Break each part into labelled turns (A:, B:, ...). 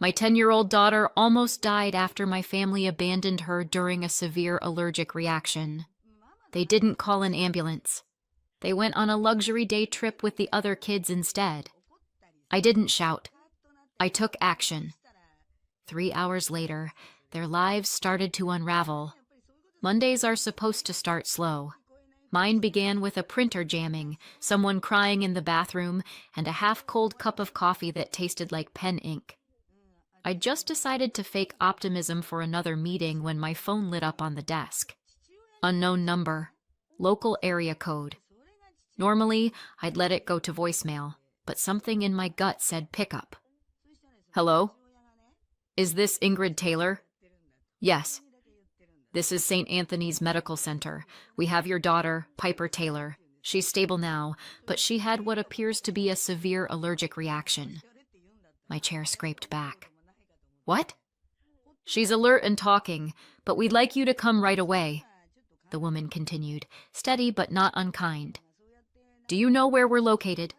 A: My 10-year-old daughter almost died after my family abandoned her during a severe allergic reaction. They didn't call an ambulance. They went on a luxury day trip with the other kids instead. I didn't shout. I took action. 3 hours later, their lives started to unravel. Mondays are supposed to start slow. Mine began with a printer jamming, someone crying in the bathroom, and a half-cold cup of coffee that tasted like pen ink. I just decided to fake optimism for another meeting when my phone lit up on the desk. Unknown number. Local area code. Normally, I'd let it go to voicemail, but something in my gut said pick up. Hello? Is this Ingrid Taylor? Yes. This is St. Anthony's Medical Center. We have your daughter, Piper Taylor. She's stable now, but she had what appears to be a severe allergic reaction. My chair scraped back. What? She's alert and talking, but we'd like you to come right away, the woman continued, steady but not unkind. Do you know where we're located?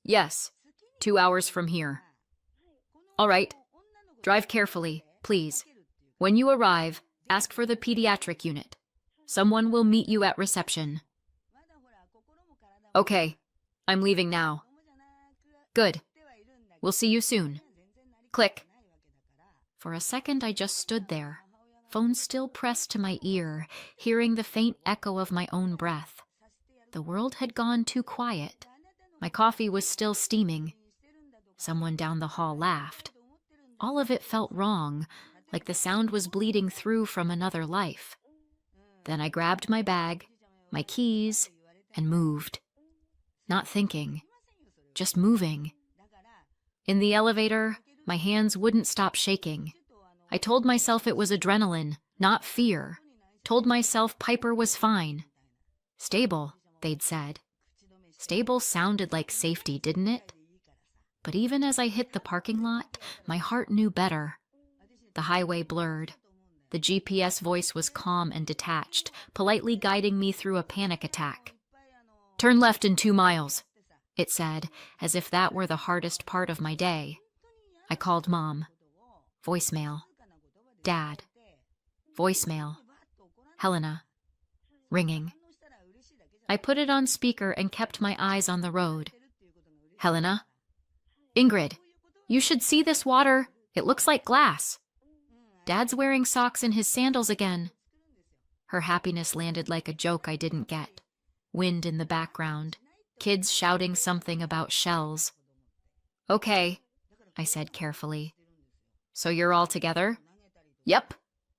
A: Yes, 2 hours from here. All right. Drive carefully, please. When you arrive, ask for the pediatric unit. Someone will meet you at reception. Okay, I'm leaving now. Good. We'll see you soon. Click. For a second, I just stood there, phone still pressed to my ear, hearing the faint echo of my own breath. The world had gone too quiet. My coffee was still steaming. Someone down the hall laughed. All of it felt wrong, like the sound was bleeding through from another life. Then I grabbed my bag, my keys, and moved. Not thinking, just moving. In the elevator, my hands wouldn't stop shaking. I told myself it was adrenaline, not fear. Told myself Piper was fine. Stable, they'd said. Stable sounded like safety, didn't it? But even as I hit the parking lot, my heart knew better. The highway blurred. The GPS voice was calm and detached, politely guiding me through a panic attack. Turn left in 2 miles, it said, as if that were the hardest part of my day. I called Mom. Voicemail. Dad. Voicemail. Helena. Ringing. I put it on speaker and kept my eyes on the road. Helena? Ingrid, you should see this water. It looks like glass. Dad's wearing socks in his sandals again. Her happiness landed like a joke I didn't get. Wind in the background. Kids shouting something about shells. Okay, I said carefully. So you're all together? Yep.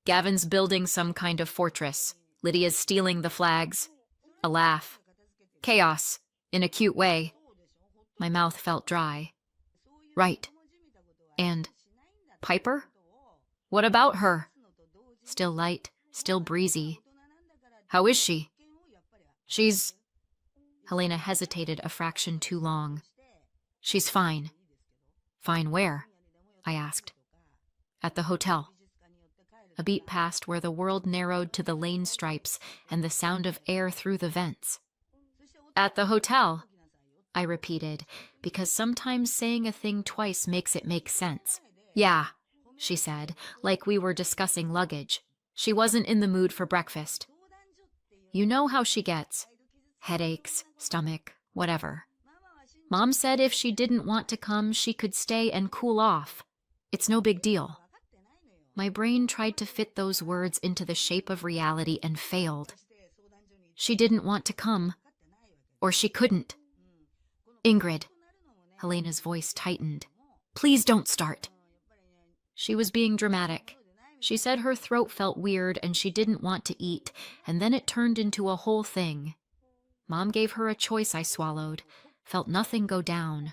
A: Gavin's building some kind of fortress. Lydia's stealing the flags. A laugh. Chaos, in a cute way. My mouth felt dry. Right. And Piper? What about her? Still light, still breezy. How is she? She's... Helena hesitated a fraction too long. She's fine. Fine where? I asked. At the hotel. A beat passed where the world narrowed to the lane stripes and the sound of air through the vents. At the hotel, I repeated, because sometimes saying a thing twice makes it make sense. Yeah, she said, like we were discussing luggage. She wasn't in the mood for breakfast. You know how she gets. Headaches, stomach, whatever. Mom said if she didn't want to come, she could stay and cool off. It's no big deal. My brain tried to fit those words into the shape of reality and failed. She didn't want to come. Or she couldn't. Ingrid. Helena's voice tightened. Please don't start. She was being dramatic. She said her throat felt weird and she didn't want to eat, and then it turned into a whole thing. Mom gave her a choice I swallowed, felt nothing go down.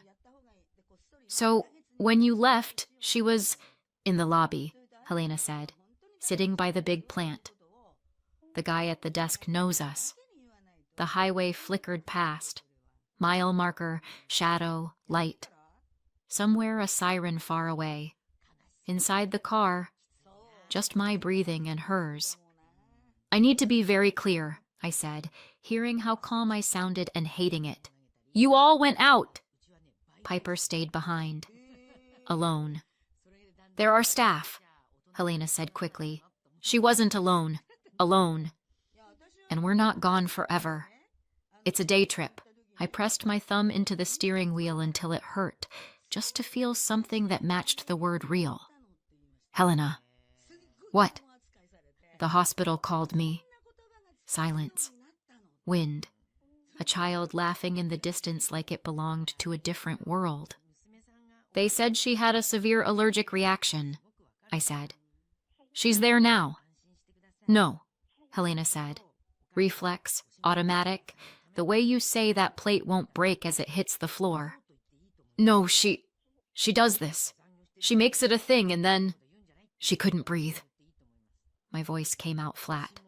A: So, when you left, she was in the lobby, Helena said, sitting by the big plant. The guy at the desk knows us. The highway flickered past. Mile marker, shadow, light. Somewhere a siren far away. Inside the car, just my breathing and hers. I need to be very clear, I said, hearing how calm I sounded and hating it. You all went out. Piper stayed behind. alone. There are staff, Helena said quickly. She wasn't alone. Alone. And we're not gone forever. It's a day trip. I pressed my thumb into the steering wheel until it hurt, just to feel something that matched the word real. Helena. What? The hospital called me. Silence. Wind. A child laughing in the distance like it belonged to a different world. They said she had a severe allergic reaction, I said. She's there now. No, Helena said. Reflex, automatic, the way you say that plate won't break as it hits the floor. No, she does this. She makes it a thing and then... She couldn't breathe. My voice came out flat.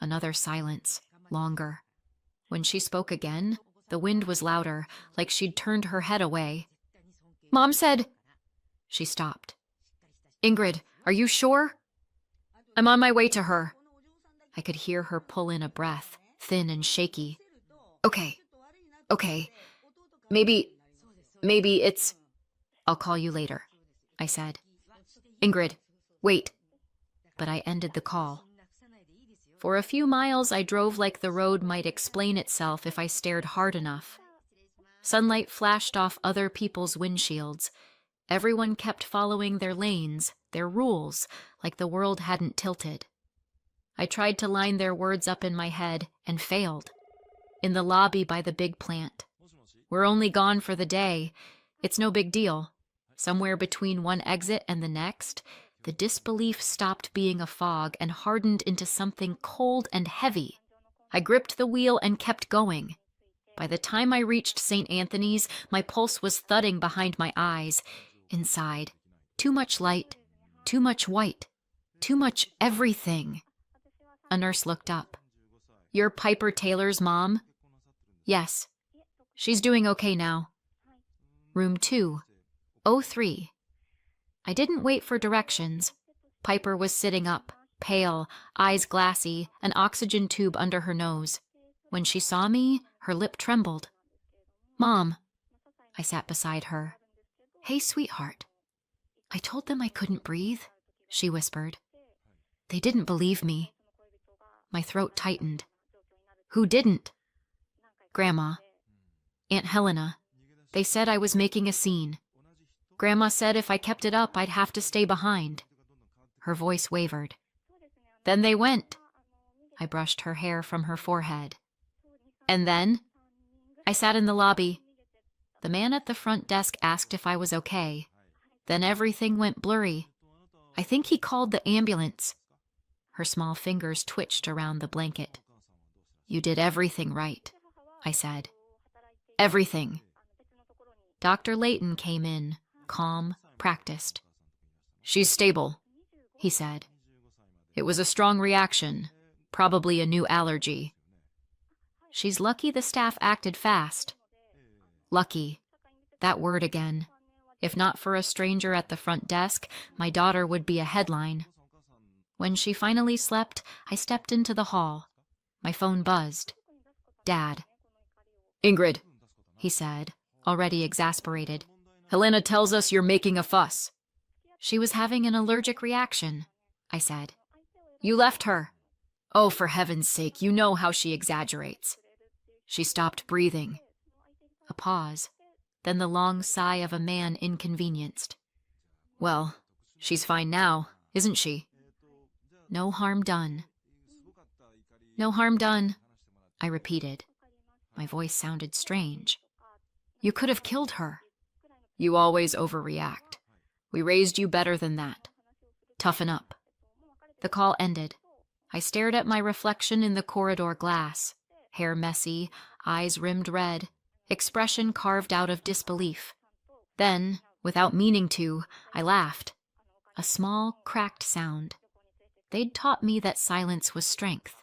A: Another silence, longer. When she spoke again, the wind was louder, like she'd turned her head away. Mom said... She stopped. Ingrid, are you sure? I'm on my way to her. I could hear her pull in a breath, thin and shaky. Okay. Maybe it's... I'll call you later, I said. Ingrid, wait. But I ended the call. For a few miles, I drove like the road might explain itself if I stared hard enough. Sunlight flashed off other people's windshields. Everyone kept following their lanes, their rules, like the world hadn't tilted. I tried to line their words up in my head and failed. In the lobby by the big plant. We're only gone for the day. It's no big deal. Somewhere between one exit and the next, the disbelief stopped being a fog and hardened into something cold and heavy. I gripped the wheel and kept going. By the time I reached St. Anthony's, my pulse was thudding behind my eyes. Inside, too much light, too much white, too much everything. A nurse looked up. You're Piper Taylor's mom? Yes. She's doing okay now. Room 203. I didn't wait for directions. Piper was sitting up, pale, eyes glassy, an oxygen tube under her nose. When she saw me, her lip trembled. Mom. I sat beside her. Hey, sweetheart. I told them I couldn't breathe, she whispered. They didn't believe me. My throat tightened. Who didn't? Grandma. Aunt Helena. They said I was making a scene. Grandma said if I kept it up, I'd have to stay behind. Her voice wavered. Then they went. I brushed her hair from her forehead. And then? I sat in the lobby. The man at the front desk asked if I was okay. Then everything went blurry. I think he called the ambulance. Her small fingers twitched around the blanket. You did everything right, I said. Everything. Dr. Layton came in, calm, practiced. She's stable, he said. It was a strong reaction, probably a new allergy. She's lucky the staff acted fast. Lucky. That word again. If not for a stranger at the front desk, my daughter would be a headline. When she finally slept, I stepped into the hall. My phone buzzed. Dad. Ingrid, he said, already exasperated. Helena tells us you're making a fuss. She was having an allergic reaction, I said. You left her. Oh, for heaven's sake, you know how she exaggerates. She stopped breathing. A pause, then the long sigh of a man inconvenienced. Well, she's fine now, isn't she? No harm done. No harm done, I repeated. My voice sounded strange. You could have killed her. You always overreact. We raised you better than that. Toughen up. The call ended. I stared at my reflection in the corridor glass. Hair messy, eyes rimmed red, expression carved out of disbelief. Then, without meaning to, I laughed. A small, cracked sound. They'd taught me that silence was strength.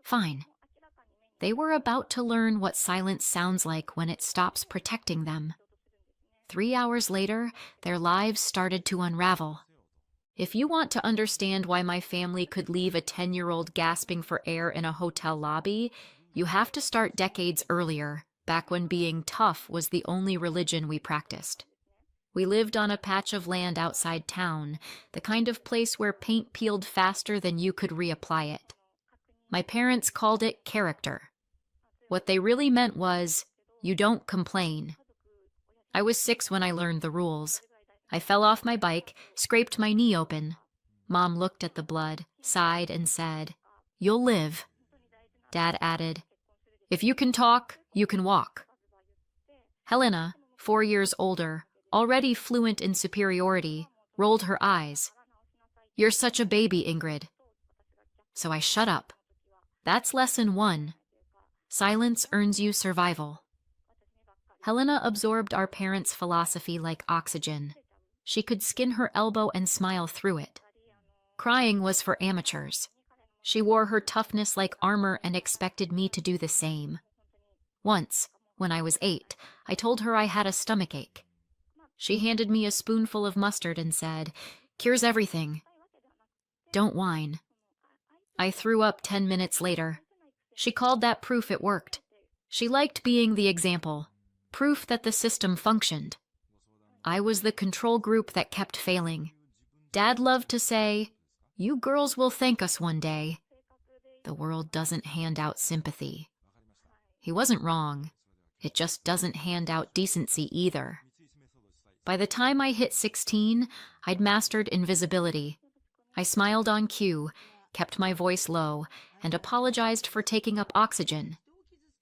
A: Fine. They were about to learn what silence sounds like when it stops protecting them. 3 hours later, their lives started to unravel. If you want to understand why my family could leave a 10-year-old gasping for air in a hotel lobby, you have to start decades earlier, back when being tough was the only religion we practiced. We lived on a patch of land outside town, the kind of place where paint peeled faster than you could reapply it. My parents called it character. What they really meant was, you don't complain. I was 6 when I learned the rules. I fell off my bike, scraped my knee open. Mom looked at the blood, sighed, and said, "You'll live." Dad added, "If you can talk, you can walk." Helena, 4 years older, already fluent in superiority, rolled her eyes. "You're such a baby, Ingrid." So I shut up. That's lesson 1. Silence earns you survival. Helena absorbed our parents' philosophy like oxygen. She could skin her elbow and smile through it. Crying was for amateurs. She wore her toughness like armor and expected me to do the same. Once, when I was 8, I told her I had a stomachache. She handed me a spoonful of mustard and said, "Cures everything. Don't whine." I threw up 10 minutes later. She called that proof it worked. She liked being the example, proof that the system functioned. I was the control group that kept failing. Dad loved to say, "You girls will thank us one day." The world doesn't hand out sympathy. He wasn't wrong. It just doesn't hand out decency either. By the time I hit 16, I'd mastered invisibility. I smiled on cue, kept my voice low, and apologized for taking up oxygen.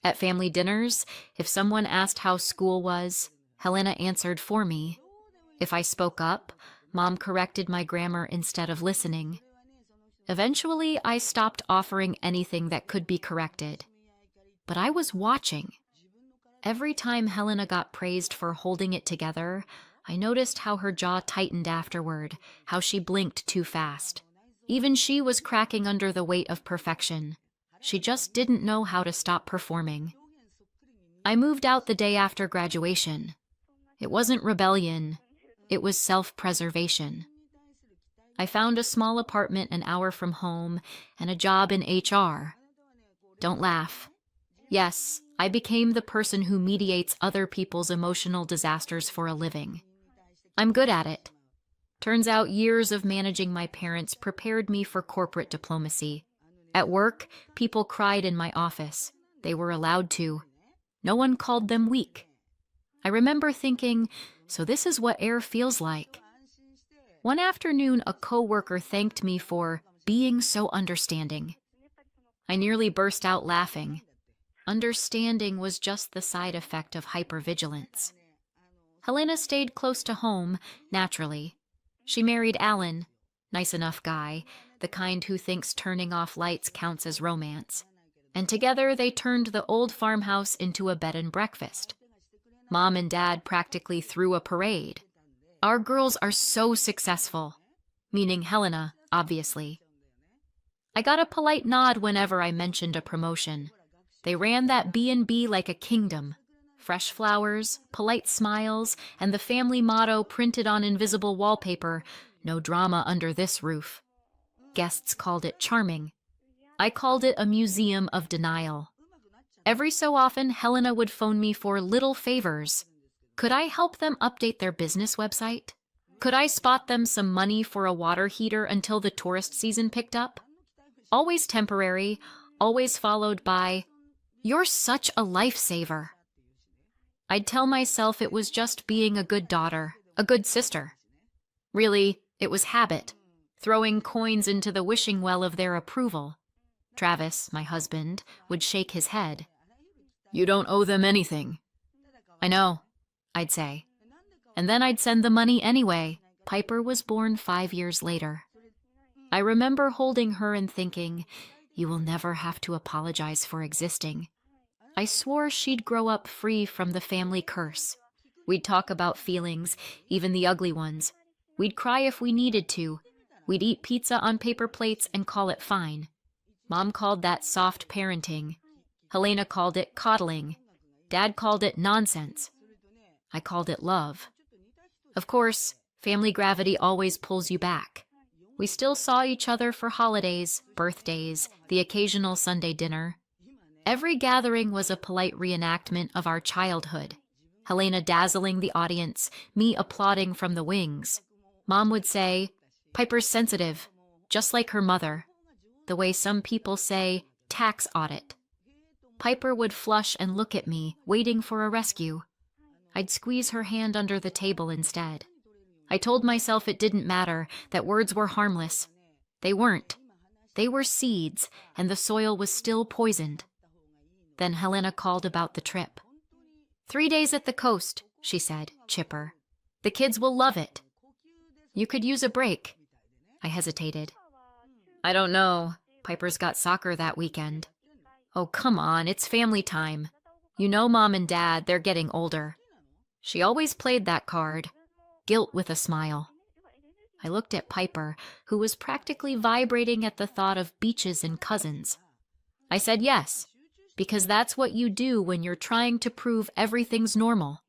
A: At family dinners, if someone asked how school was, Helena answered for me. If I spoke up, Mom corrected my grammar instead of listening. Eventually, I stopped offering anything that could be corrected. But I was watching. Every time Helena got praised for holding it together, I noticed how her jaw tightened afterward, how she blinked too fast. Even she was cracking under the weight of perfection. She just didn't know how to stop performing. I moved out the day after graduation. It wasn't rebellion. It was self-preservation. I found a small apartment an hour from home and a job in HR. Don't laugh. Yes, I became the person who mediates other people's emotional disasters for a living. I'm good at it. Turns out years of managing my parents prepared me for corporate diplomacy. At work, people cried in my office. They were allowed to. No one called them weak. I remember thinking, so this is what air feels like. One afternoon, a coworker thanked me for being so understanding. I nearly burst out laughing. Understanding was just the side effect of hypervigilance. Helena stayed close to home, naturally. She married Alan, nice enough guy, the kind who thinks turning off lights counts as romance. And together they turned the old farmhouse into a bed and breakfast. Mom and Dad practically threw a parade. Our girls are so successful, meaning Helena, obviously. I got a polite nod whenever I mentioned a promotion. They ran that B&B like a kingdom. Fresh flowers, polite smiles, and the family motto printed on invisible wallpaper, "No drama under this roof." Guests called it charming. I called it a museum of denial. Every so often, Helena would phone me for little favors. Could I help them update their business website? Could I spot them some money for a water heater until the tourist season picked up? Always temporary, always followed by, "You're such a lifesaver." I'd tell myself it was just being a good daughter, a good sister. Really, it was habit, throwing coins into the wishing well of their approval. Travis, my husband, would shake his head. "You don't owe them anything." "I know," I'd say. And then I'd send the money anyway. Piper was born 5 years later. I remember holding her and thinking, you will never have to apologize for existing. I swore she'd grow up free from the family curse. We'd talk about feelings, even the ugly ones. We'd cry if we needed to. We'd eat pizza on paper plates and call it fine. Mom called that soft parenting. Helena called it coddling. Dad called it nonsense. I called it love. Of course, family gravity always pulls you back. We still saw each other for holidays, birthdays, the occasional Sunday dinner. Every gathering was a polite reenactment of our childhood. Helena dazzling the audience, me applauding from the wings. Mom would say, "Piper's sensitive, just like her mother," the way some people say, "tax audit." Piper would flush and look at me, waiting for a rescue. I'd squeeze her hand under the table instead. I told myself it didn't matter, that words were harmless. They weren't. They were seeds, and the soil was still poisoned. Then Helena called about the trip. 3 days at the coast, she said, chipper. The kids will love it. You could use a break. I hesitated. I don't know. Piper's got soccer that weekend. Oh, come on, it's family time. You know Mom and Dad, they're getting older. She always played that card. Guilt with a smile. I looked at Piper, who was practically vibrating at the thought of beaches and cousins. I said yes, because that's what you do when you're trying to prove everything's normal.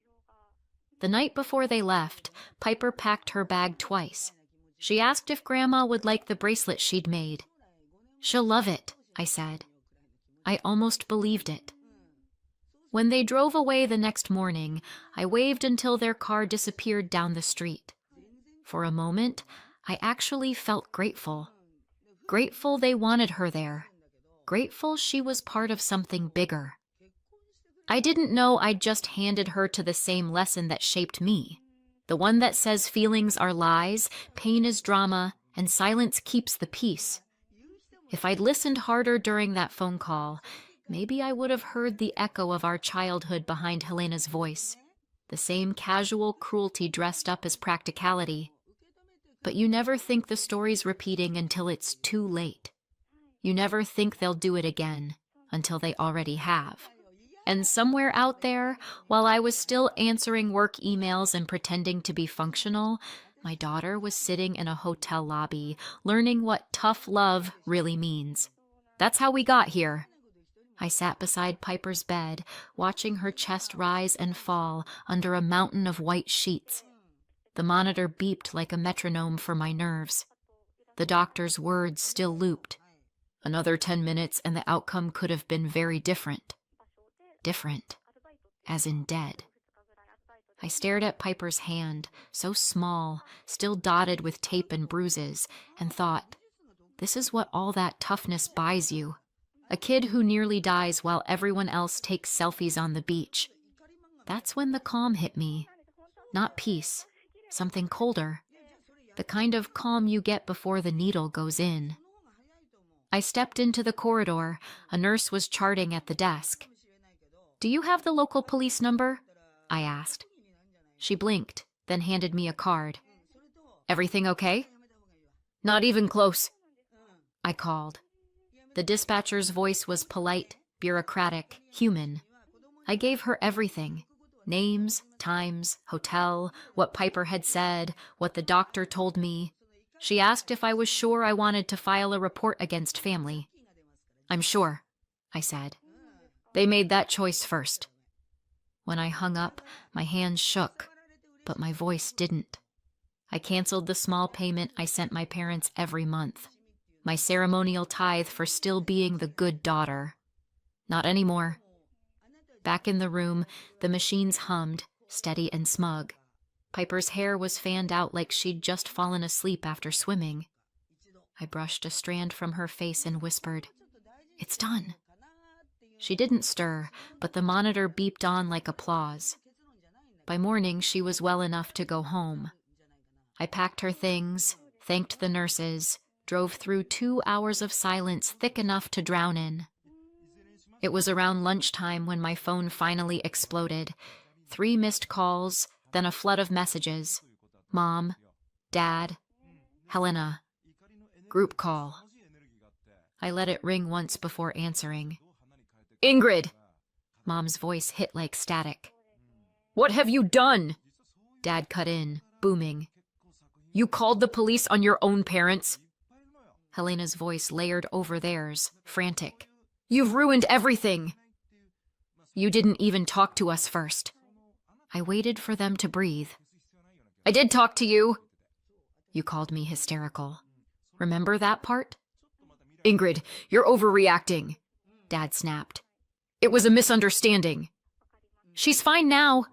A: The night before they left, Piper packed her bag twice. She asked if Grandma would like the bracelet she'd made. She'll love it, I said. I almost believed it. When they drove away the next morning, I waved until their car disappeared down the street. For a moment, I actually felt grateful. Grateful they wanted her there. Grateful she was part of something bigger. I didn't know I'd just handed her to the same lesson that shaped me. The one that says feelings are lies, pain is drama, and silence keeps the peace. If I'd listened harder during that phone call, maybe I would have heard the echo of our childhood behind Helena's voice. The same casual cruelty dressed up as practicality. But you never think the story's repeating until it's too late. You never think they'll do it again until they already have. And somewhere out there, while I was still answering work emails and pretending to be functional, my daughter was sitting in a hotel lobby, learning what tough love really means. That's how we got here. I sat beside Piper's bed, watching her chest rise and fall under a mountain of white sheets. The monitor beeped like a metronome for my nerves. The doctor's words still looped. Another 10 minutes and the outcome could have been very different. Different, as in dead. I stared at Piper's hand, so small, still dotted with tape and bruises, and thought, this is what all that toughness buys you. A kid who nearly dies while everyone else takes selfies on the beach. That's when the calm hit me. Not peace, something colder. The kind of calm you get before the needle goes in. I stepped into the corridor. A nurse was charting at the desk. Do you have the local police number? I asked. She blinked, then handed me a card. Everything okay? Not even close, I called. The dispatcher's voice was polite, bureaucratic, human. I gave her everything. Names, times, hotel, what Piper had said, what the doctor told me. She asked if I was sure I wanted to file a report against family. I'm sure, I said. They made that choice first. When I hung up, my hands shook, but my voice didn't. I canceled the small payment I sent my parents every month. My ceremonial tithe for still being the good daughter. Not anymore. Back in the room, the machines hummed, steady and smug. Piper's hair was fanned out like she'd just fallen asleep after swimming. I brushed a strand from her face and whispered, "It's done." She didn't stir, but the monitor beeped on like applause. By morning, she was well enough to go home. I packed her things, thanked the nurses, drove through 2 hours of silence thick enough to drown in. It was around lunchtime when my phone finally exploded. 3 missed calls, then a flood of messages. Mom, Dad, Helena. Group call. I let it ring once before answering. Ingrid! Mom's voice hit like static. What have you done? Dad cut in, booming. You called the police on your own parents? Helena's voice layered over theirs, frantic. You've ruined everything. You didn't even talk to us first. I waited for them to breathe. I did talk to you. You called me hysterical. Remember that part? Ingrid, you're overreacting, Dad snapped. It was a misunderstanding. She's fine now.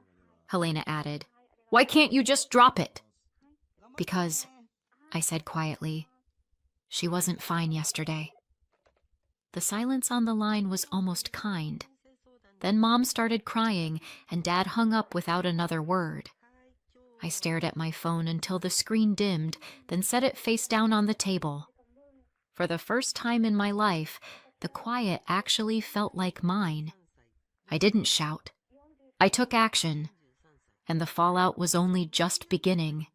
A: Helena added. Why can't you just drop it? Because, I said quietly, she wasn't fine yesterday. The silence on the line was almost kind. Then Mom started crying, and Dad hung up without another word. I stared at my phone until the screen dimmed, then set it face down on the table. For the first time in my life, the quiet actually felt like mine. I didn't shout. I took action, and the fallout was only just beginning.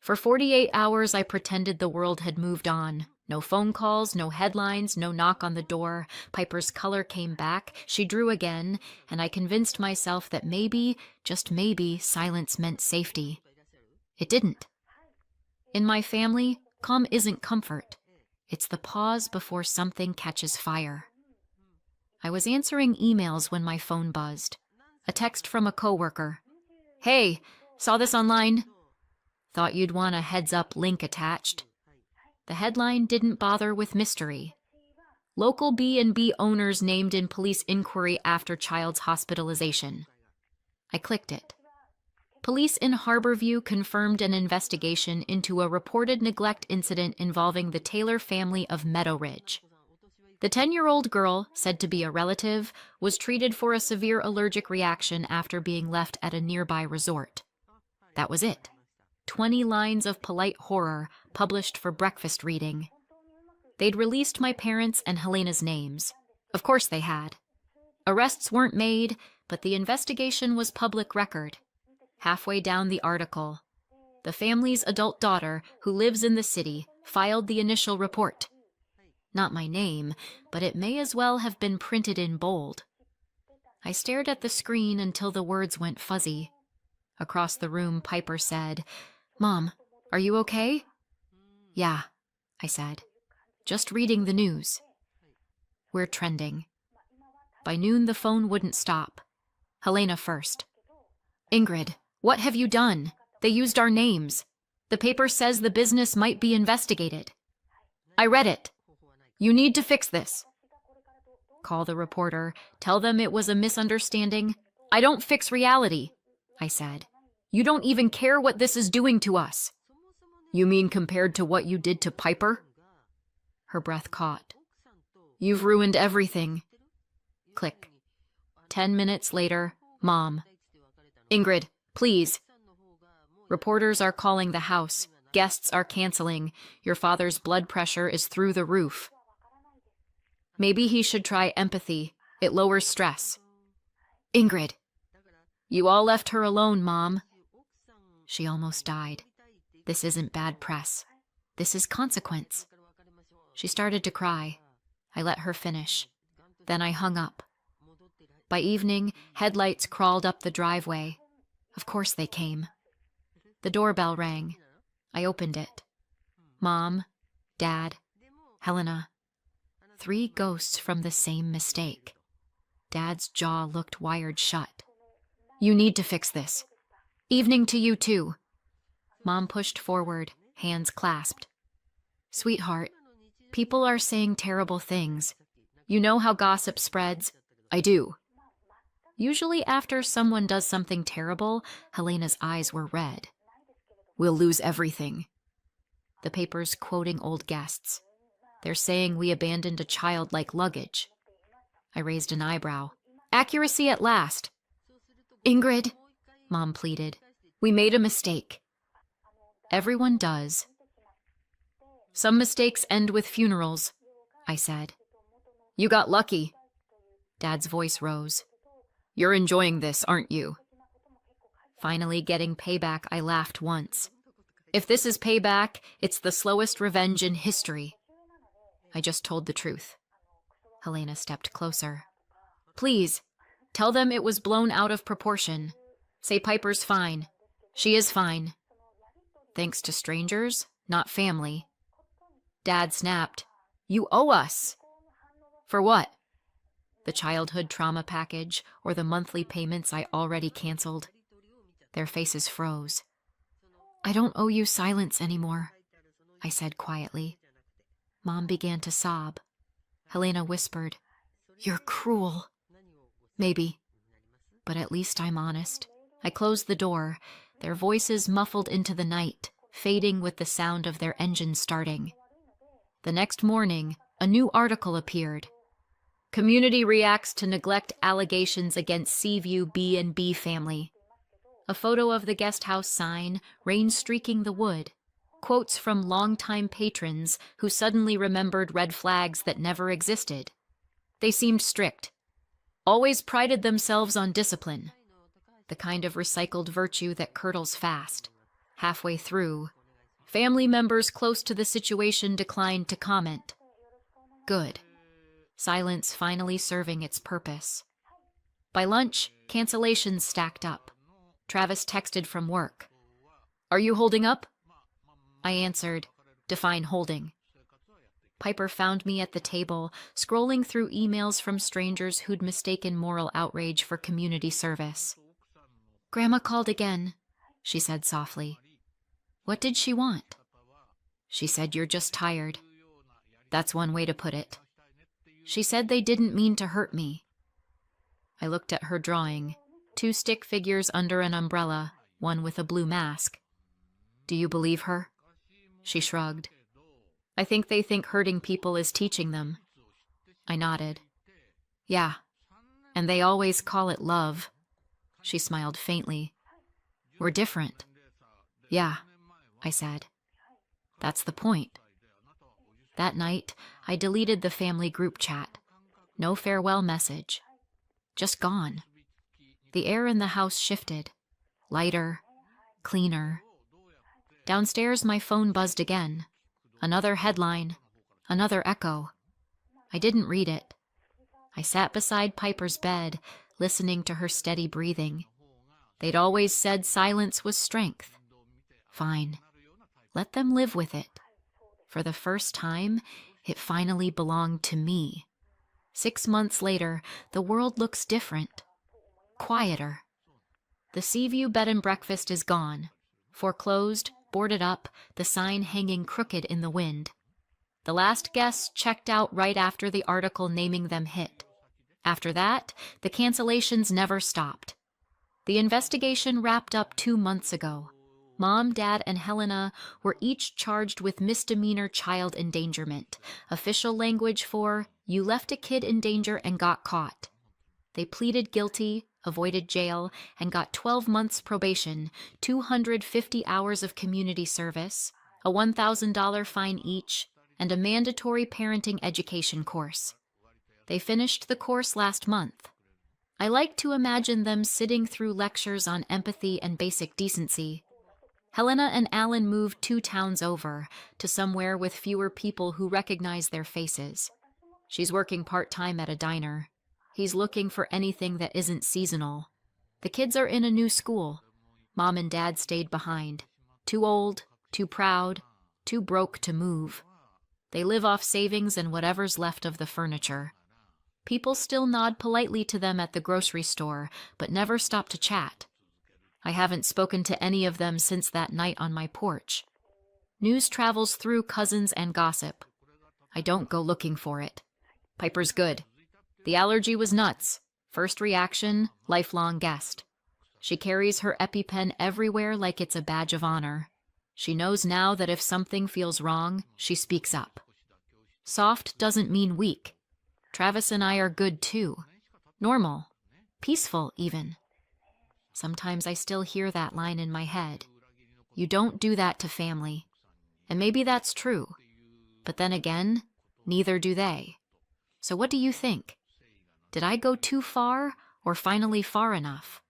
A: For 48 hours, I pretended the world had moved on. No phone calls, no headlines, no knock on the door. Piper's color came back, she drew again, and I convinced myself that maybe, just maybe, silence meant safety. It didn't. In my family, calm isn't comfort. It's the pause before something catches fire. I was answering emails when my phone buzzed. A text from a coworker. Hey, saw this online. Thought you'd want a heads-up link attached. The headline didn't bother with mystery. Local B&B owners named in police inquiry after child's hospitalization. I clicked it. Police in Harborview confirmed an investigation into a reported neglect incident involving the Taylor family of Meadow Ridge. The 10-year-old girl, said to be a relative, was treated for a severe allergic reaction after being left at a nearby resort. That was it. 20 lines of polite horror published for breakfast reading. They'd released my parents' and Helena's names. Of course they had. Arrests weren't made, but the investigation was public record. Halfway down the article, the family's adult daughter, who lives in the city, filed the initial report. Not my name, but it may as well have been printed in bold. I stared at the screen until the words went fuzzy. Across the room, Piper said, Mom, are you okay? Yeah, I said. Just reading the news. We're trending. By noon, the phone wouldn't stop. Helena first. Ingrid, what have you done? They used our names. The paper says the business might be investigated. I read it. You need to fix this. Call the reporter. Tell them it was a misunderstanding. I don't fix reality, I said. You don't even care what this is doing to us. You mean compared to what you did to Piper? Her breath caught. You've ruined everything. Click. 10 minutes later, Mom. Ingrid, please. Reporters are calling the house. Guests are canceling. Your father's blood pressure is through the roof. Maybe he should try empathy. It lowers stress. Ingrid. You all left her alone, Mom. She almost died. This isn't bad press. This is consequence. She started to cry. I let her finish. Then I hung up. By evening, headlights crawled up the driveway. Of course they came. The doorbell rang. I opened it. Mom, Dad, Helena. 3 ghosts from the same mistake. Dad's jaw looked wired shut. You need to fix this. Evening to you too. Mom pushed forward, hands clasped. Sweetheart, people are saying terrible things. You know how gossip spreads? I do. Usually after someone does something terrible, Helena's eyes were red. We'll lose everything. The paper's quoting old guests. They're saying we abandoned a child like luggage. I raised an eyebrow. Accuracy at last. Ingrid, Mom pleaded. We made a mistake. Everyone does. Some mistakes end with funerals, I said. You got lucky. Dad's voice rose. You're enjoying this, aren't you? Finally getting payback, I laughed once. If this is payback, it's the slowest revenge in history. I just told the truth. Helena stepped closer. Please, tell them it was blown out of proportion. Say Piper's fine. She is fine. Thanks to strangers, not family. Dad snapped. You owe us. For what? The childhood trauma package or the monthly payments I already canceled? Their faces froze. I don't owe you silence anymore, I said quietly. Mom began to sob. Helena whispered, You're cruel. Maybe, but at least I'm honest. I closed the door, their voices muffled into the night, fading with the sound of their engines starting. The next morning, a new article appeared. Community reacts to neglect allegations against Seaview B&B family. A photo of the guest house sign, rain streaking the wood. Quotes from longtime patrons who suddenly remembered red flags that never existed. They seemed strict. Always prided themselves on discipline. The kind of recycled virtue that curdles fast. Halfway through, family members close to the situation declined to comment. Good. Silence finally serving its purpose. By lunch, cancellations stacked up. Travis texted from work. "Are you holding up?" I answered, "Define holding." Piper found me at the table, scrolling through emails from strangers who'd mistaken moral outrage for community service. "Grandma called again," she said softly. "What did she want?" "She said you're just tired." That's one way to put it. "She said they didn't mean to hurt me." I looked at her drawing, 2 stick figures under an umbrella, one with a blue mask. "Do you believe her?" She shrugged. "I think they think hurting people is teaching them." I nodded. "Yeah, and they always call it love." She smiled faintly. "We're different." "Yeah," I said. "That's the point." That night, I deleted the family group chat. No farewell message. Just gone. The air in the house shifted. Lighter, cleaner. Downstairs, my phone buzzed again. Another headline. Another echo. I didn't read it. I sat beside Piper's bed, listening to her steady breathing. They'd always said silence was strength. Fine. Let them live with it. For the first time, it finally belonged to me. 6 months later, the world looks different. Quieter. The Seaview bed and breakfast is gone. Foreclosed, boarded up, the sign hanging crooked in the wind. The last guests checked out right after the article naming them hit. After that, the cancellations never stopped. The investigation wrapped up 2 months ago. Mom, Dad, and Helena were each charged with misdemeanor child endangerment, official language for "you left a kid in danger and got caught." They pleaded guilty, avoided jail, and got 12 months probation, 250 hours of community service, a $1,000 fine each, and a mandatory parenting education course. They finished the course last month. I like to imagine them sitting through lectures on empathy and basic decency. Helena and Alan moved 2 towns over, to somewhere with fewer people who recognize their faces. She's working part-time at a diner. He's looking for anything that isn't seasonal. The kids are in a new school. Mom and Dad stayed behind. Too old, too proud, too broke to move. They live off savings and whatever's left of the furniture. People still nod politely to them at the grocery store, but never stop to chat. I haven't spoken to any of them since that night on my porch. News travels through cousins and gossip. I don't go looking for it. Piper's good. The allergy was nuts. First reaction, lifelong guest. She carries her EpiPen everywhere like it's a badge of honor. She knows now that if something feels wrong, she speaks up. Soft doesn't mean weak. Travis and I are good too. Normal. Peaceful, even. Sometimes I still hear that line in my head. You don't do that to family. And maybe that's true. But then again, neither do they. So what do you think? Did I go too far or finally far enough?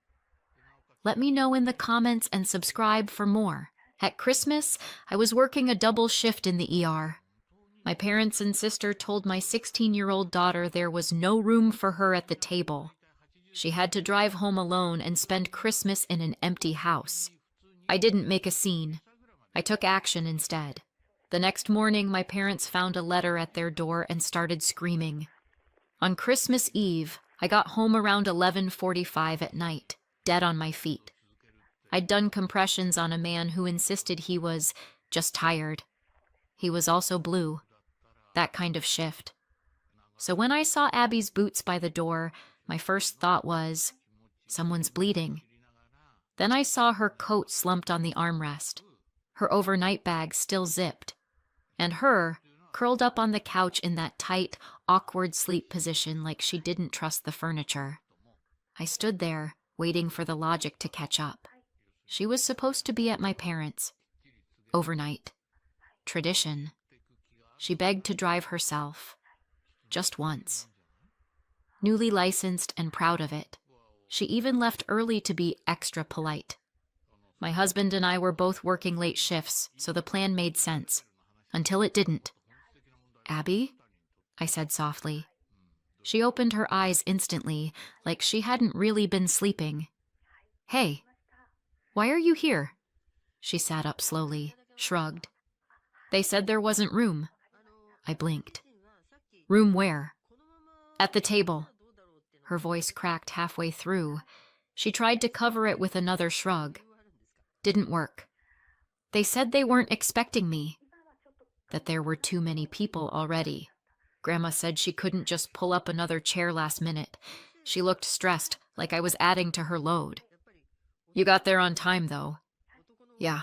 A: Let me know in the comments and subscribe for more. At Christmas, I was working a double shift in the ER. My parents and sister told my 16-year-old daughter there was no room for her at the table. She had to drive home alone and spend Christmas in an empty house. I didn't make a scene. I took action instead. The next morning, my parents found a letter at their door and started screaming. On Christmas Eve, I got home around 11:45 at night, dead on my feet. I'd done compressions on a man who insisted he was just tired. He was also blue. That kind of shift. So when I saw Abby's boots by the door, my first thought was, someone's bleeding. Then I saw her coat slumped on the armrest, her overnight bag still zipped, and her curled up on the couch in that tight, awkward sleep position like she didn't trust the furniture. I stood there, waiting for the logic to catch up. She was supposed to be at my parents'. Overnight. Tradition. She begged to drive herself. Just once. Newly licensed and proud of it. She even left early to be extra polite. My husband and I were both working late shifts, so the plan made sense. Until it didn't. "Abby?" I said softly. She opened her eyes instantly, like she hadn't really been sleeping. "Hey, why are you here?" She sat up slowly, shrugged. "They said there wasn't room." I blinked. "Room where?" "At the table." Her voice cracked halfway through. She tried to cover it with another shrug. Didn't work. "They said they weren't expecting me." That there were too many people already. Grandma said she couldn't just pull up another chair last minute. She looked stressed, like I was adding to her load. "You got there on time, though." "Yeah,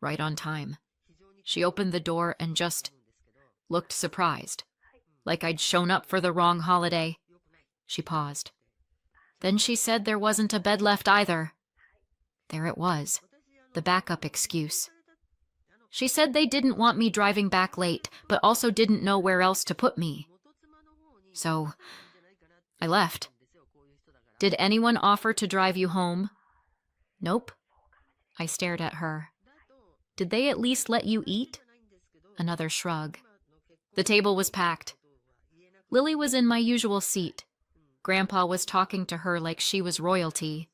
A: right on time." She opened the door and just looked surprised, like I'd shown up for the wrong holiday. She paused. Then she said there wasn't a bed left either. There it was, the backup excuse. She said they didn't want me driving back late, but also didn't know where else to put me. So, I left. "Did anyone offer to drive you home?" "Nope." I stared at her. "Did they at least let you eat?" Another shrug. "The table was packed." Lily was in my usual seat. Grandpa was talking to her like she was royalty.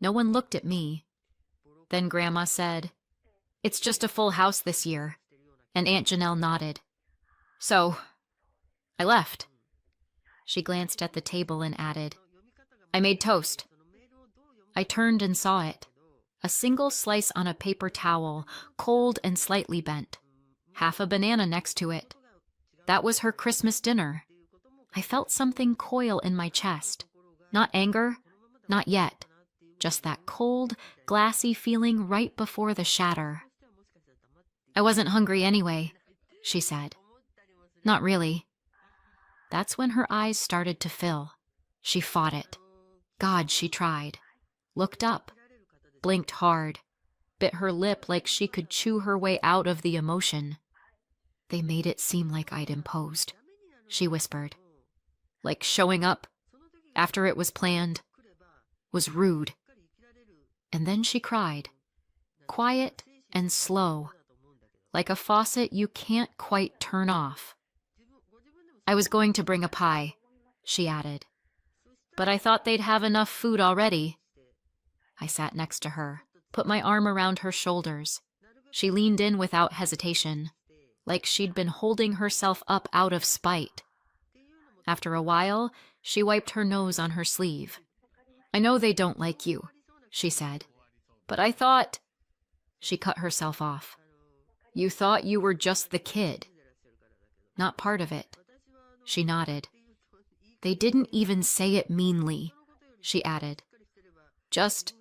A: No one looked at me. Then Grandma said, "It's just a full house this year," and Aunt Janelle nodded. "So, I left." She glanced at the table and added, "I made toast." I turned and saw it. A single slice on a paper towel, cold and slightly bent. Half a banana next to it. That was her Christmas dinner. I felt something coil in my chest. Not anger, not yet. Just that cold, glassy feeling right before the shatter. "I wasn't hungry anyway," she said. "Not really." That's when her eyes started to fill. She fought it. God, she tried. Looked up. Blinked hard. Bit her lip like she could chew her way out of the emotion. "They made it seem like I'd imposed," she whispered. "Like showing up, after it was planned, was rude." And then she cried. Quiet and slow. Like a faucet you can't quite turn off. "I was going to bring a pie," she added. "But I thought they'd have enough food already." I sat next to her, put my arm around her shoulders. She leaned in without hesitation, like she'd been holding herself up out of spite. After a while, she wiped her nose on her sleeve. "I know they don't like you," she said. "But I thought—" She cut herself off. "You thought you were just the kid." "Not part of it." She nodded. "They didn't even say it meanly," she added. "Just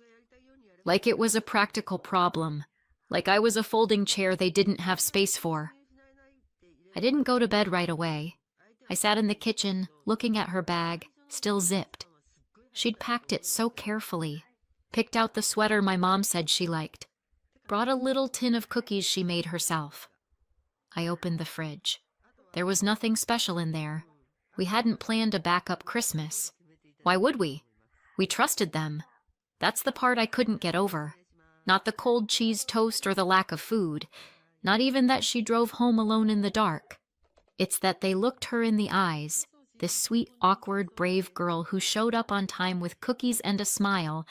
A: like it was a practical problem, like I was a folding chair they didn't have space for." I didn't go to bed right away. I sat in the kitchen, looking at her bag, still zipped. She'd packed it so carefully. Picked out the sweater my mom said she liked. Brought a little tin of cookies she made herself. I opened the fridge. There was nothing special in there. We hadn't planned a backup Christmas. Why would we? We trusted them. That's the part I couldn't get over. Not the cold cheese toast or the lack of food. Not even that she drove home alone in the dark. It's that they looked her in the eyes, this sweet, awkward, brave girl who showed up on time with cookies and a smile,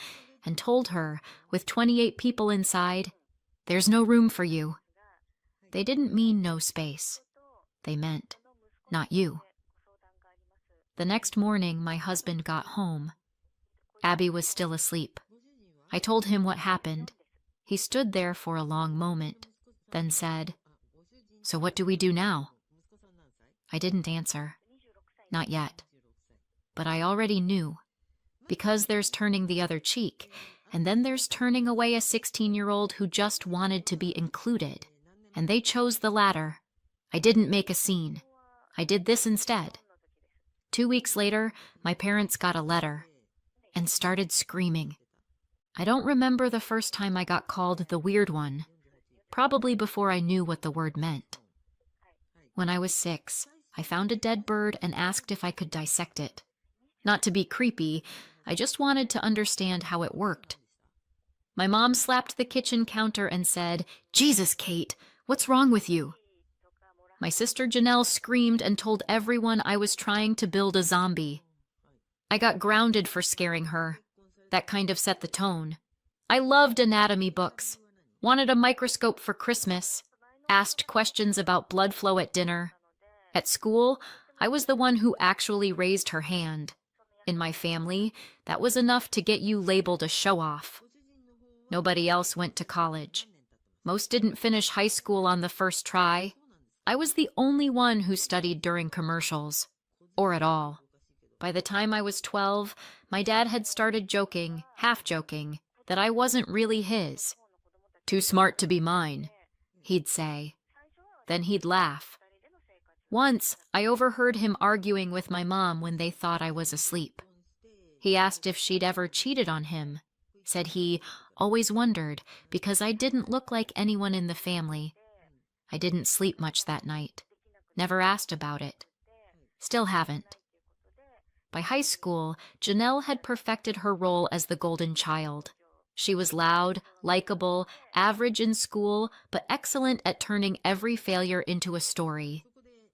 A: and told her, with 28 people inside, "There's no room for you." They didn't mean no space. They meant, not you. The next morning, my husband got home. Abby was still asleep. I told him what happened. He stood there for a long moment, then said, "So what do we do now?" I didn't answer. Not yet. But I already knew. Because there's turning the other cheek, And then there's turning away a 16-year-old who just wanted to be included. And they chose the latter. I didn't make a scene. I did this instead. 2 weeks later, my parents got a letter and started screaming. I don't remember the first time I got called the weird one, probably before I knew what the word meant. When I was 6, I found a dead bird and asked if I could dissect it. Not to be creepy, I just wanted to understand how it worked. My mom slapped the kitchen counter and said, "Jesus, Kate, what's wrong with you?" My sister Janelle screamed and told everyone I was trying to build a zombie. I got grounded for scaring her. That kind of set the tone. I loved anatomy books, wanted a microscope for Christmas, asked questions about blood flow at dinner. At school, I was the one who actually raised her hand. In my family, that was enough to get you labeled a show-off. Nobody else went to college. Most didn't finish high school on the first try. I was the only one who studied during commercials, or at all. By the time I was 12, my dad had started joking, half joking, that I wasn't really his. "Too smart to be mine," he'd say. Then he'd laugh. Once, I overheard him arguing with my mom when they thought I was asleep. He asked if she'd ever cheated on him. Said he always wondered because I didn't look like anyone in the family. I didn't sleep much that night. Never asked about it. Still haven't. By high school, Janelle had perfected her role as the golden child. She was loud, likable, average in school, but excellent at turning every failure into a story.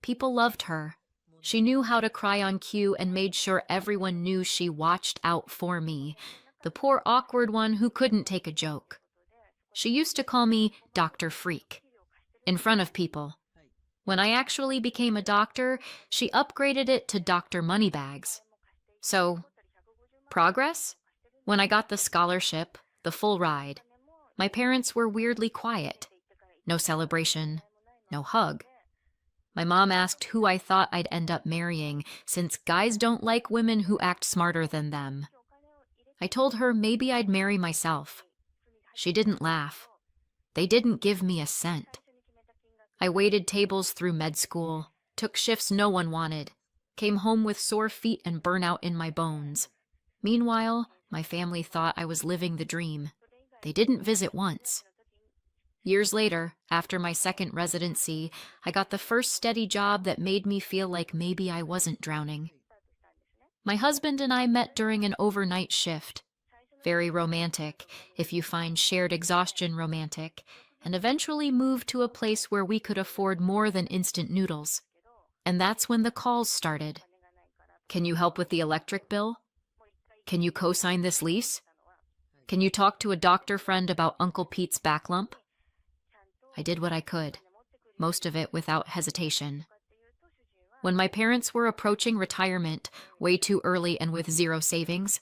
A: People loved her. She knew how to cry on cue and made sure everyone knew she watched out for me, the poor awkward one who couldn't take a joke. She used to call me Dr. Freak, in front of people. When I actually became a doctor, she upgraded it to Dr. Moneybags. So, progress? When I got the scholarship, the full ride, my parents were weirdly quiet. No celebration, no hug. My mom asked who I thought I'd end up marrying, since guys don't like women who act smarter than them. I told her maybe I'd marry myself. She didn't laugh. They didn't give me a cent. I waited tables through med school, took shifts no one wanted, came home with sore feet and burnout in my bones. Meanwhile, my family thought I was living the dream. They didn't visit once. Years later, after my second residency, I got the first steady job that made me feel like maybe I wasn't drowning. My husband and I met during an overnight shift. Very romantic, if you find shared exhaustion romantic, and eventually moved to a place where we could afford more than instant noodles. And that's when the calls started. "Can you help with the electric bill? Can you co-sign this lease? Can you talk to a doctor friend about Uncle Pete's back lump?" I did what I could, most of it without hesitation. When my parents were approaching retirement, way too early and with zero savings,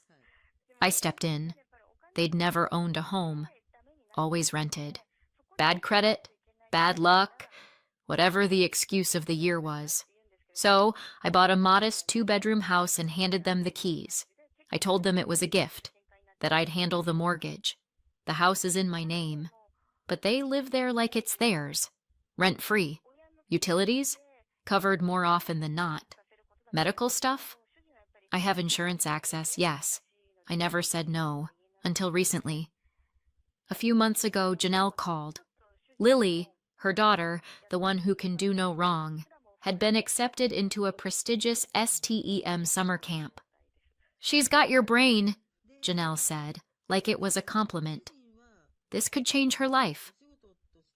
A: I stepped in. They'd never owned a home, always rented. Bad credit, bad luck, whatever the excuse of the year was. So I bought a modest 2-bedroom house and handed them the keys. I told them it was a gift, that I'd handle the mortgage. The house is in my name, but they live there like it's theirs, rent-free. Utilities? Covered more often than not. Medical stuff? I have insurance access, yes. I never said no, until recently. A few months ago, Janelle called. Lily, her daughter, the one who can do no wrong, had been accepted into a prestigious STEM summer camp. "She's got your brain," Janelle said, like it was a compliment. This could change her life.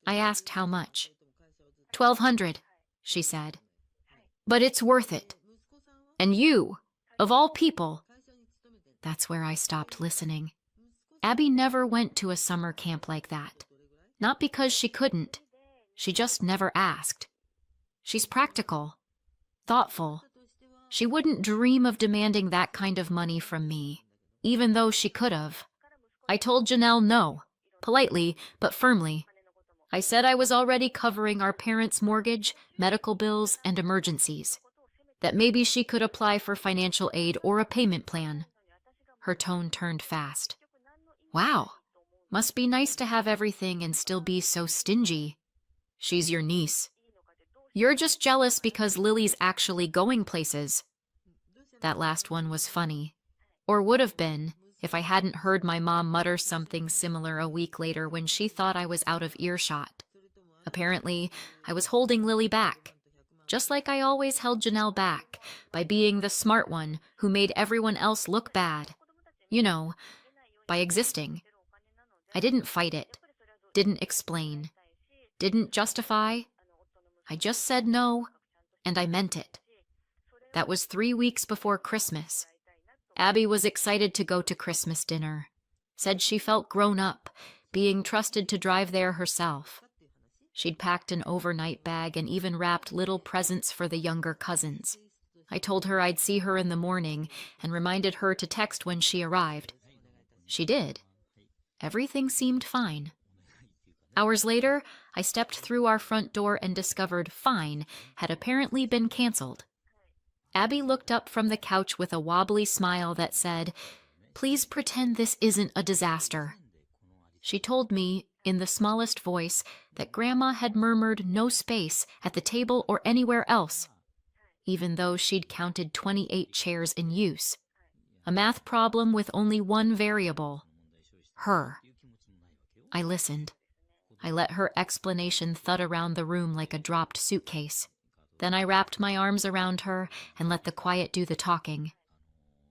A: I asked how much. $1,200, she said. "But it's worth it. And you, of all people." That's where I stopped listening. Abby never went to a summer camp like that. Not because she couldn't. She just never asked. She's practical, thoughtful. She wouldn't dream of demanding that kind of money from me, even though she could have. I told Janelle no, politely but firmly. I said I was already covering our parents' mortgage, medical bills, and emergencies. That maybe she could apply for financial aid or a payment plan. Her tone turned fast. Wow, must be nice to have everything and still be so stingy. She's your niece. You're just jealous because Lily's actually going places. That last one was funny. Or would have been, if I hadn't heard my mom mutter something similar a week later when she thought I was out of earshot. Apparently, I was holding Lily back, just like I always held Janelle back, by being the smart one who made everyone else look bad. You know, by existing. I didn't fight it, didn't explain, didn't justify. I just said no, and I meant it. That was 3 weeks before Christmas. Abby was excited to go to Christmas dinner. Said she felt grown up, being trusted to drive there herself. She'd packed an overnight bag and even wrapped little presents for the younger cousins. I told her I'd see her in the morning and reminded her to text when she arrived. She did. Everything seemed fine. Hours later, I stepped through our front door and discovered Fine had apparently been canceled. Abby looked up from the couch with a wobbly smile that said, "Please pretend this isn't a disaster." She told me, in the smallest voice, that Grandma had murmured no space at the table or anywhere else, even though she'd counted 28 chairs in use. A math problem with only one variable. Her. I listened. I let her explanation thud around the room like a dropped suitcase. Then I wrapped my arms around her and let the quiet do the talking.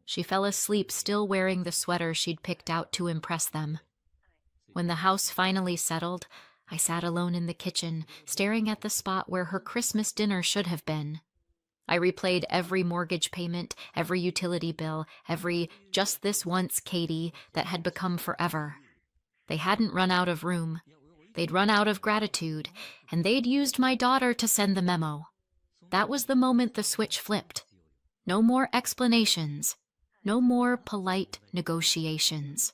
A: She fell asleep still wearing the sweater she'd picked out to impress them. When the house finally settled, I sat alone in the kitchen, staring at the spot where her Christmas dinner should have been. I replayed every mortgage payment, every utility bill, every "just this once, Katie" that had become forever. They hadn't run out of room. They'd run out of gratitude, and they'd used my daughter to send the memo. That was the moment the switch flipped. No more explanations. No more polite negotiations.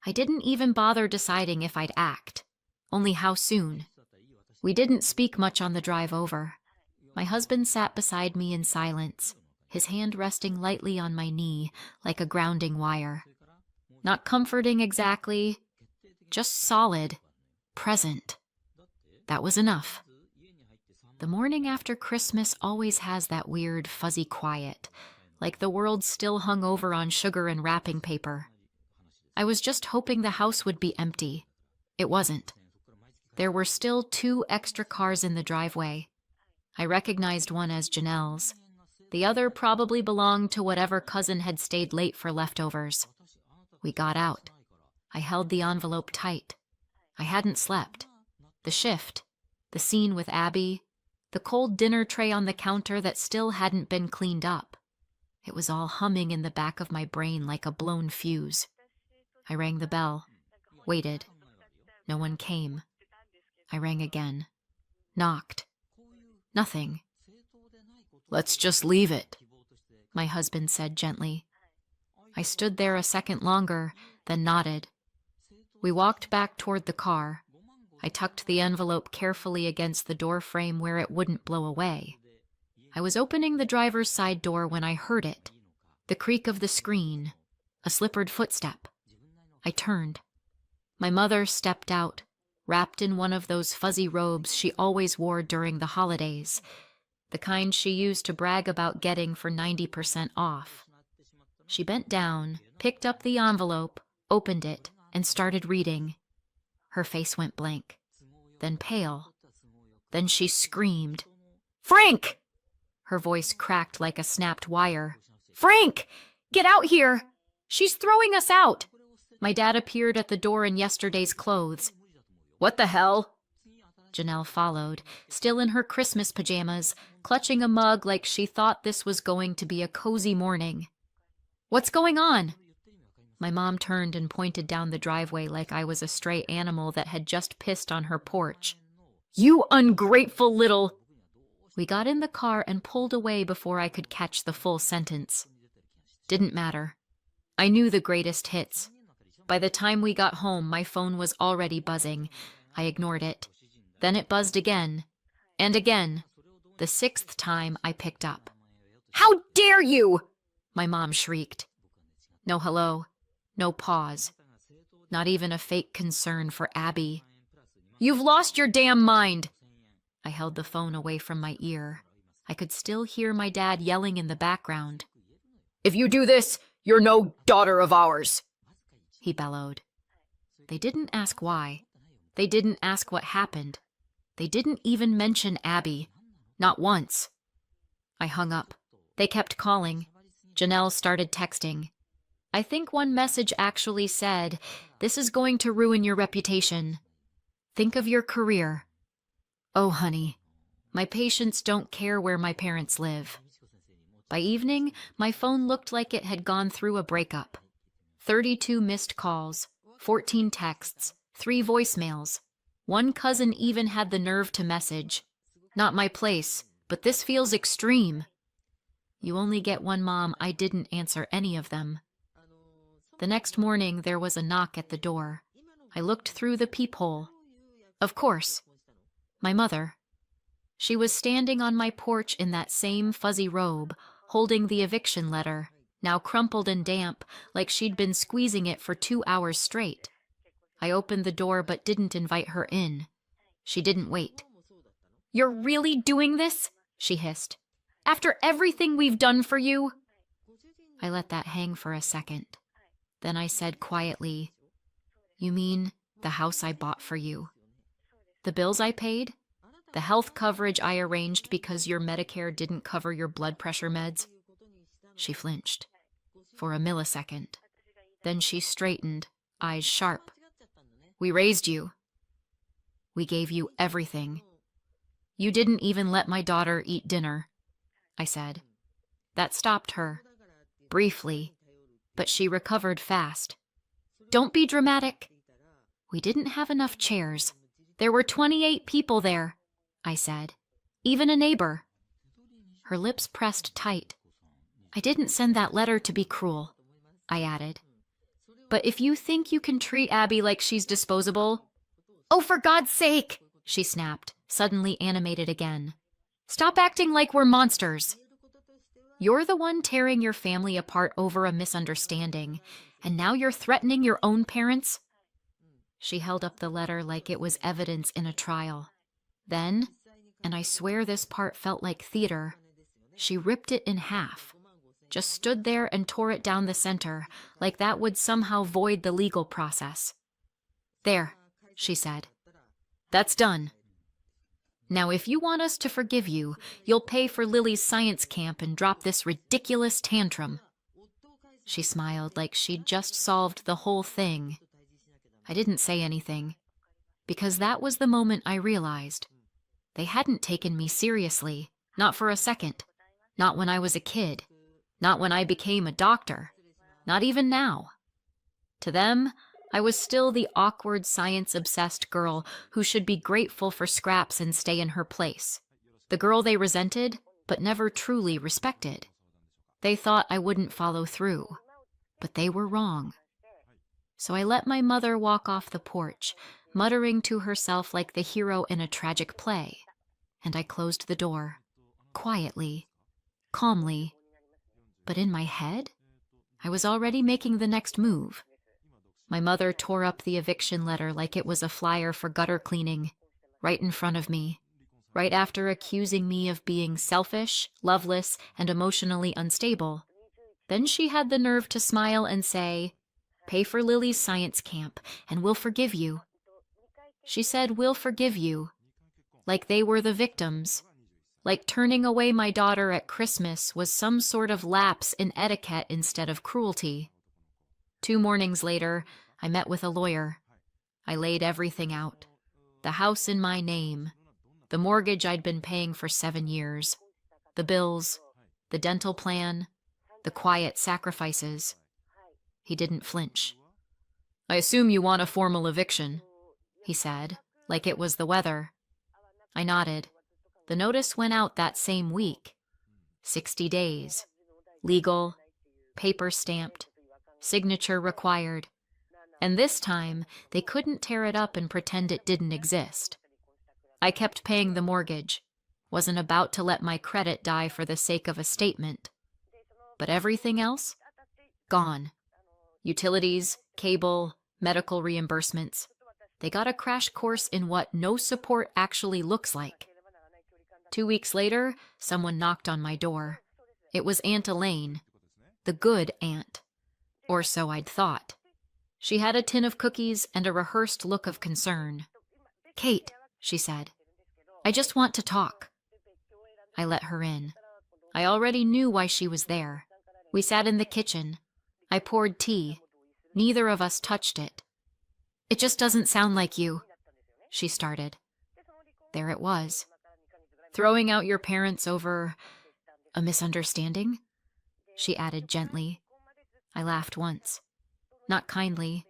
A: I didn't even bother deciding if I'd act. Only how soon. We didn't speak much on the drive over. My husband sat beside me in silence, his hand resting lightly on my knee like a grounding wire. Not comforting exactly, just solid, present. That was enough. The morning after Christmas always has that weird, fuzzy quiet, like the world still hung over on sugar and wrapping paper. I was just hoping the house would be empty. It wasn't. There were still 2 extra cars in the driveway. I recognized one as Janelle's. The other probably belonged to whatever cousin had stayed late for leftovers. We got out. I held the envelope tight. I hadn't slept. The shift, the scene with Abby, the cold dinner tray on the counter that still hadn't been cleaned up. It was all humming in the back of my brain like a blown fuse. I rang the bell, waited. No one came. I rang again. Knocked. Nothing. "Let's just leave it," my husband said gently. I stood there a second longer, then nodded. We walked back toward the car. I tucked the envelope carefully against the door frame where it wouldn't blow away. I was opening the driver's side door when I heard it. The creak of the screen. A slippered footstep. I turned. My mother stepped out, wrapped in one of those fuzzy robes she always wore during the holidays, the kind she used to brag about getting for 90% off. She bent down, picked up the envelope, opened it, and started reading. Her face went blank, then pale. Then she screamed, "Frank!" Her voice cracked like a snapped wire. "Frank! Get out here! She's throwing us out!" My dad appeared at the door in yesterday's clothes. "What the hell?" Janelle followed, still in her Christmas pajamas, clutching a mug like she thought this was going to be a cozy morning. "What's going on?" My mom turned and pointed down the driveway like I was a stray animal that had just pissed on her porch. "You ungrateful little—" We got in the car and pulled away before I could catch the full sentence. Didn't matter. I knew the greatest hits. By the time we got home, my phone was already buzzing. I ignored it. Then it buzzed again. And again. The 6th time I picked up. "How dare you!" my mom shrieked. No hello. No pause. Not even a fake concern for Abby. "You've lost your damn mind!" I held the phone away from my ear. I could still hear my dad yelling in the background. "If you do this, you're no daughter of ours," he bellowed. They didn't ask why. They didn't ask what happened. They didn't even mention Abby. Not once. I hung up. They kept calling. Janelle started texting. I think one message actually said, "This is going to ruin your reputation. Think of your career." Oh, honey, my patients don't care where my parents live. By evening, my phone looked like it had gone through a breakup. 32 missed calls, 14 texts, 3 voicemails. One cousin even had the nerve to message, "Not my place, but this feels extreme." You only get one mom. I didn't answer any of them. The next morning, there was a knock at the door. I looked through the peephole. Of course, my mother. She was standing on my porch in that same fuzzy robe, holding the eviction letter, now crumpled and damp, like she'd been squeezing it for 2 hours straight. I opened the door but didn't invite her in. She didn't wait. "You're really doing this?" she hissed. "After everything we've done for you?" I let that hang for a second. Then I said quietly, "You mean the house I bought for you? The bills I paid? The health coverage I arranged because your Medicare didn't cover your blood pressure meds?" She flinched for a millisecond. Then she straightened, eyes sharp. "We raised you. We gave you everything. You didn't even let my daughter eat dinner," I said. That stopped her. Briefly. But she recovered fast. "Don't be dramatic." "We didn't have enough chairs. There were 28 people there," I said. "Even a neighbor." Her lips pressed tight. "I didn't send that letter to be cruel," I added. "But if you think you can treat Abby like she's disposable—" "Oh, for God's sake!" she snapped, suddenly animated again. "Stop acting like we're monsters. You're the one tearing your family apart over a misunderstanding, and now you're threatening your own parents?" She held up the letter like it was evidence in a trial. Then, and I swear this part felt like theater, she ripped it in half. Just stood there and tore it down the center, like that would somehow void the legal process. "There," she said. "That's done. Now if you want us to forgive you, you'll pay for Lily's science camp and drop this ridiculous tantrum." She smiled like she'd just solved the whole thing. I didn't say anything, because that was the moment I realized. They hadn't taken me seriously, not for a second. Not when I was a kid. Not when I became a doctor. Not even now. To them, I was still the awkward science-obsessed girl who should be grateful for scraps and stay in her place. The girl they resented, but never truly respected. They thought I wouldn't follow through, but they were wrong. So I let my mother walk off the porch, muttering to herself like the hero in a tragic play, and I closed the door, quietly, calmly. But in my head, I was already making the next move. My mother tore up the eviction letter like it was a flyer for gutter cleaning, right in front of me, right after accusing me of being selfish, loveless, and emotionally unstable. Then she had the nerve to smile and say, "Pay for Lily's science camp, and we'll forgive you." She said, "We'll forgive you," like they were the victims. Like turning away my daughter at Christmas was some sort of lapse in etiquette instead of cruelty. 2 mornings later, I met with a lawyer. I laid everything out. The house in my name. The mortgage I'd been paying for 7 years. The bills. The dental plan. The quiet sacrifices. He didn't flinch. "I assume you want a formal eviction," he said, like it was the weather. I nodded. The notice went out that same week. 60 days. Legal. Paper stamped. Signature required. And this time, they couldn't tear it up and pretend it didn't exist. I kept paying the mortgage. Wasn't about to let my credit die for the sake of a statement. But everything else? Gone. Utilities, cable, medical reimbursements. They got a crash course in what no support actually looks like. 2 weeks later, someone knocked on my door. It was Aunt Elaine, the good aunt. Or so I'd thought. She had a tin of cookies and a rehearsed look of concern. "Kate," she said, "I just want to talk." I let her in. I already knew why she was there. We sat in the kitchen. I poured tea. Neither of us touched it. "It just doesn't sound like you," she started. There it was. "Throwing out your parents over a misunderstanding?" she added gently. I laughed once. Not kindly.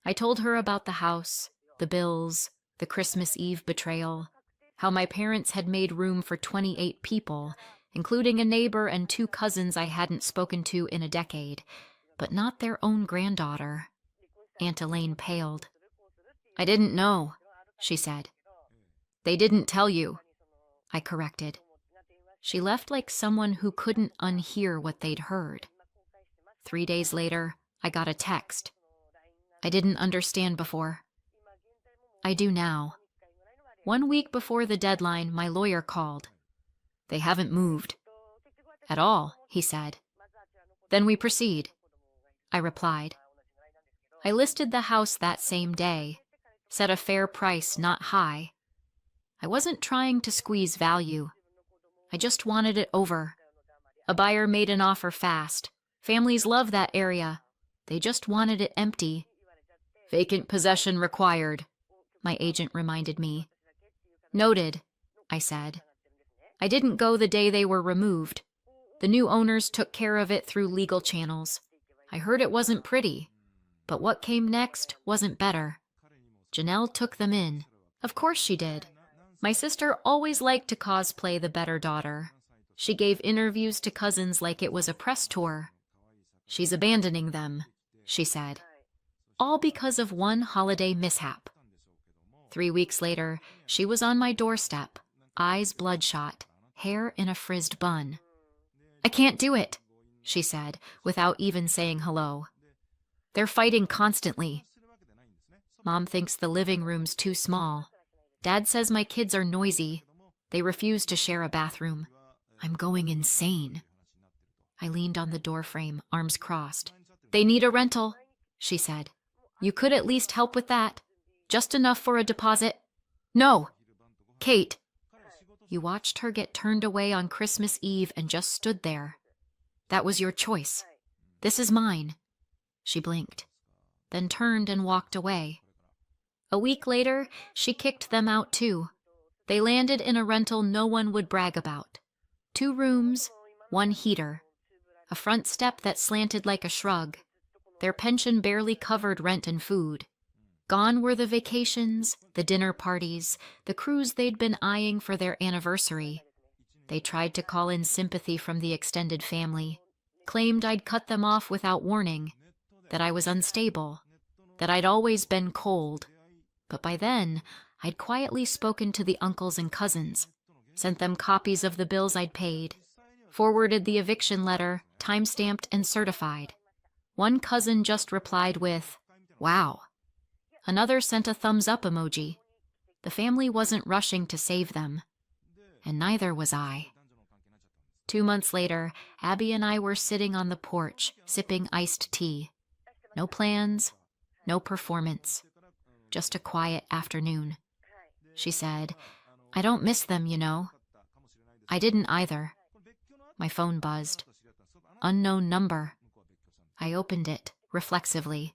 A: I told her about the house, the bills, the Christmas Eve betrayal, how my parents had made room for 28 people, including a neighbor and 2 cousins I hadn't spoken to in a decade, but not their own granddaughter. Aunt Elaine paled. "I didn't know," she said. "They didn't tell you," I corrected. She left like someone who couldn't unhear what they'd heard. 3 days later, I got a text. "I didn't understand before. I do now." 1 week before the deadline, my lawyer called. "They haven't moved." "At all," he said. "Then we proceed," I replied. I listed the house that same day, set a fair price, not high. I wasn't trying to squeeze value. I just wanted it over. A buyer made an offer fast. Families love that area. They just wanted it empty. "Vacant possession required," my agent reminded me. "Noted," I said. I didn't go the day they were removed. The new owners took care of it through legal channels. I heard it wasn't pretty, but what came next wasn't better. Janelle took them in. Of course she did. My sister always liked to cosplay the better daughter. She gave interviews to cousins like it was a press tour. "She's abandoning them," she said. All because of one holiday mishap. 3 weeks later, she was on my doorstep, eyes bloodshot, hair in a frizzed bun. "I can't do it," she said, without even saying hello. "They're fighting constantly. Mom thinks the living room's too small. Dad says my kids are noisy. They refuse to share a bathroom. I'm going insane." I leaned on the doorframe, arms crossed. "They need a rental," she said. "You could at least help with that. Just enough for a deposit." "No! Kate!" You watched her get turned away on Christmas Eve and just stood there. "That was your choice. This is mine." She blinked, then turned and walked away. A week later, she kicked them out too. They landed in a rental no one would brag about. 2 rooms, 1 heater. A front step that slanted like a shrug. Their pension barely covered rent and food. Gone were the vacations, the dinner parties, the cruise they'd been eyeing for their anniversary. They tried to call in sympathy from the extended family, claimed I'd cut them off without warning, that I was unstable, that I'd always been cold. But by then, I'd quietly spoken to the uncles and cousins, sent them copies of the bills I'd paid, forwarded the eviction letter, time-stamped and certified. One cousin just replied with, "Wow." Another sent a thumbs-up emoji. The family wasn't rushing to save them, and neither was I. 2 months later, Abby and I were sitting on the porch, sipping iced tea. No plans, no performance, just a quiet afternoon. She said, "I don't miss them, you know." I didn't either. My phone buzzed. Unknown number. I opened it, reflexively.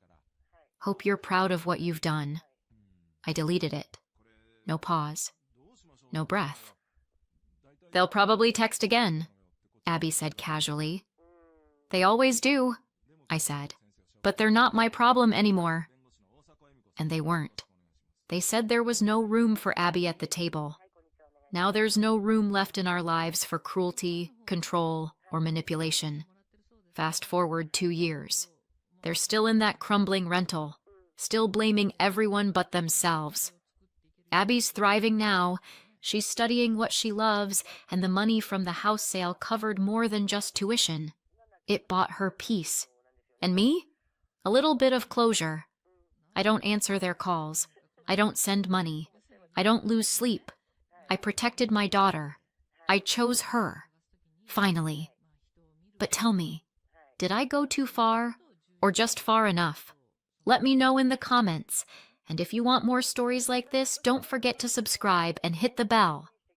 A: "Hope you're proud of what you've done." I deleted it. No pause. No breath. "They'll probably text again," Abby said casually. "They always do," I said. "But they're not my problem anymore." And they weren't. They said there was no room for Abby at the table. Now there's no room left in our lives for cruelty, control, or manipulation. Fast forward 2 years. They're still in that crumbling rental, still blaming everyone but themselves. Abby's thriving now. She's studying what she loves, and the money from the house sale covered more than just tuition. It bought her peace. And me? A little bit of closure. I don't answer their calls. I don't send money. I don't lose sleep. I protected my daughter. I chose her. Finally. But tell me, did I go too far or just far enough? Let me know in the comments. And if you want more stories like this, don't forget to subscribe and hit the bell.